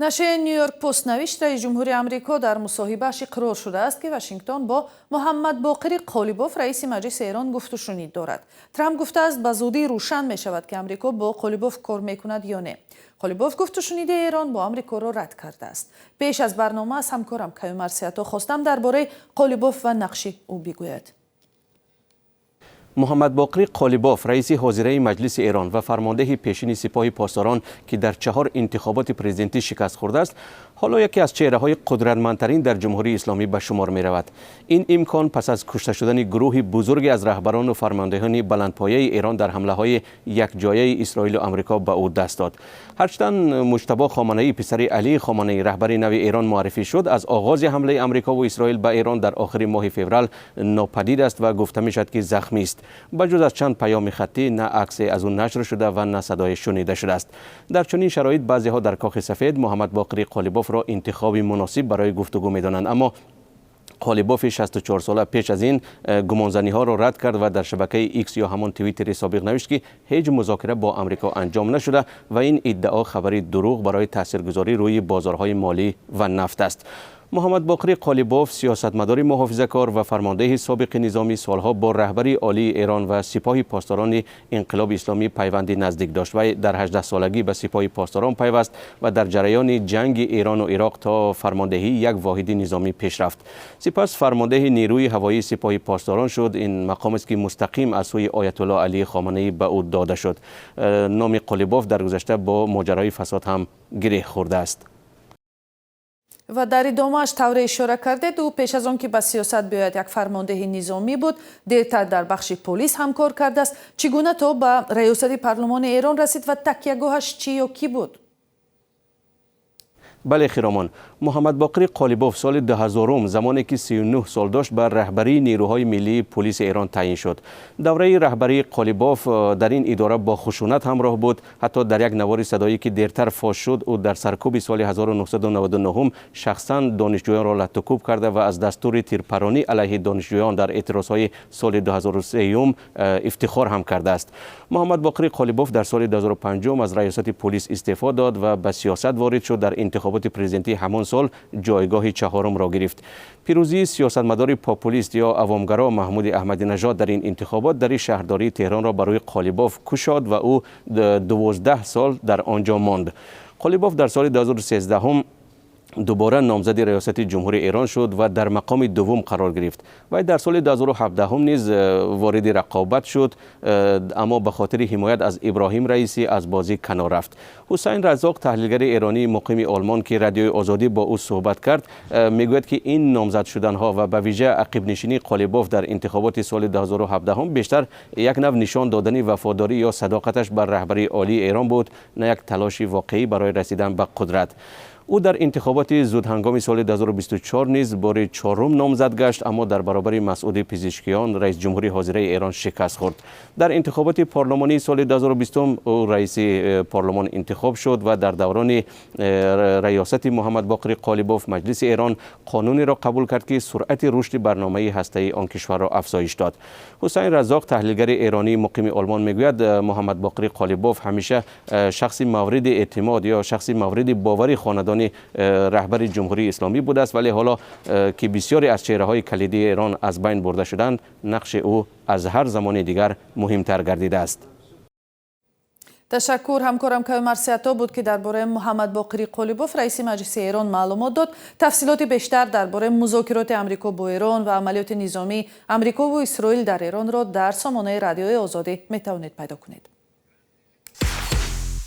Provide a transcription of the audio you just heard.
نشریه نیویورک پست نوشت رئیس جمهوری آمریکا در مصاحبه‌اش اقرار شده است که واشنگتن با محمد باقر قالیباف رئیس مجلس ایران گفت و شنید دارد. ترامپ گفته است به زودی روشن می شود که آمریکا با قالیباف کار میکند یا نه. قالیباف گفت و شنید ایران با آمریکا را رد کرده است. پیش از برنامه از همکارم کیومرث سیاتا خواستم درباره قالیباف و نقش او بگوید. محمد باقر قالیباف رئیس حاضره مجلس ایران و فرمانده پیشین سپاه پاسداران که در 4 انتخابات پرزیدنتی شکست خورده است، حالا یکی از چهره‌های قدرتمندترین در جمهوری اسلامی به شمار می رود. این امکان پس از کشته شدن گروهی بزرگ از رهبران و فرماندهان بلندپایه ایران در حمله‌های یکجایه اسرائیل و آمریکا به او دست داد. هرچند مجتبی خامنه‌ای پسر علی خامنه‌ای رهبر نو ایران معرفی شد، از آغاز حمله آمریکا و اسرائیل به ایران در آخر ماه فوریه ناپدید است و گفته می‌شد که زخمی است. بجز از چند پیام خطی نه عکسی از او نشر شده و نه صدای شنیده شده است. در چنین شرایط بعضی‌ها در کاخ سفید محمد باقر قالیباف را انتخابی مناسب برای گفتگو می‌دانند، اما قالیباف 64 ساله پیش از این گمانزنی‌ها را رد کرد و در شبکه ایکس یا همان توییتر سابق نوشت که هیچ مذاکره با آمریکا انجام نشده و این ادعا خبری دروغ برای تاثیرگذاری روی بازارهای مالی و نفت است. محمد باقر قالیباف سیاستمدار محافظه‌کار و فرمانده سابق نظامی سالها با رهبری عالی ایران و سپاه پاسداران انقلاب اسلامی پیوندی نزدیک داشت و در 18 سالگی به سپاه پاسداران پیوست و در جریان جنگ ایران و عراق تا فرماندهی یک واحد نظامی پیش رفت. سپس فرمانده نیروی هوایی سپاه پاسداران شد. این مقام است که مستقیم از سوی آیت الله علی خامنه‌ای به او داده شد. نام قالیباف در گذشته با ماجرای فساد هم گره خورده است. و در ادامه‌اش طور اشاره کرده او پیش از آن که به سیاست بیاید یک فرمانده نظامی بود، دیرتر در بخش پلیس هم کار کرده است. چگونه تا به ریاست پارلمان ایران رسید و تکیه‌گاهش چی و کی بود؟ بله خیرامان، محمد باقر قالیباف سال 2000 زمانی که 39 سال داشت بر رهبری نیروهای ملی پلیس ایران تعیین شد. دوره رهبری قالیباف در این اداره با خشونت همراه بود. حتی در یک نوار صدایی که دیرتر فاش شد، او در سرکوب سال 1999 شخصا دانشجویان را لطوکوب کرده و از دستور تیرپرانی علیه دانشجویان در اعتراضهای سال 2003 افتخار هم کرده است. محمد باقر قالیباف در سال 2005 از ریاست پلیس استعفا داد و به سیاست وارد شد. در انتخابات پرزیدنتی همان سال جایگاه 4 را گرفت. پیروزی سیاستمدار پاپولیست یا عوامگرا محمود احمدی نژاد در این انتخابات در شهرداری تهران را برای قالیباف کشاد و او 12 سال در آنجا ماند. قالیباف در سال 2013 دوباره نامزد ریاست جمهوری ایران شد و در مقام دوم قرار گرفت و در سال 2017 نیز وارد رقابت شد، اما به خاطر حمایت از ابراهیم رئیسی از بازی کنار رفت. حسین رزاق تحلیلگر ایرانی مقیم آلمان که رادیوی آزادی با او صحبت کرد میگوید که این نامزد شدن ها و به ویژه عقب نشینی قالیباف در انتخابات سال 2017 بیشتر یک نوع نشان دادن وفاداری یا صداقتش بر رهبری عالی ایران بود، نه یک تلاش واقعی برای رسیدن به قدرت. او در انتخابات زودهنگام سال 2024 نیز بار 4 نامزد گشت، اما در برابر مسعود پزشکیان رئیس جمهوری حاضره ایران شکست خورد. در انتخابات پارلمانی سال 2020 او رئیس پارلمان انتخاب شد و در دوران ریاست محمد باقر قالیباف مجلس ایران قانونی را قبول کرد که سرعت رشد برنامه هسته‌ای آن کشور را افزایش داد. حسین رزاق تحلیلگر ایرانی مقیم آلمان میگوید محمد باقر قالیباف همیشه شخص مورد اعتماد یا شخص مورد باور خاندان رهبر جمهوری اسلامی بوده است، ولی حالا که بسیاری از چهره‌های کلیدی ایران از بین برده شدند، نقش او از هر زمان دیگر مهمتر گردیده است. تشکر. همکارم کیومرث سیاتا بود که درباره محمد باقر قالیباف رئیس مجلس ایران معلومات داد. تفصیلات بیشتر درباره مذاکرات آمریکا با ایران و عملیات نظامی آمریکا و اسرائیل در ایران را در سامانه رادیوی آزادی میتوانید پیدا کنید.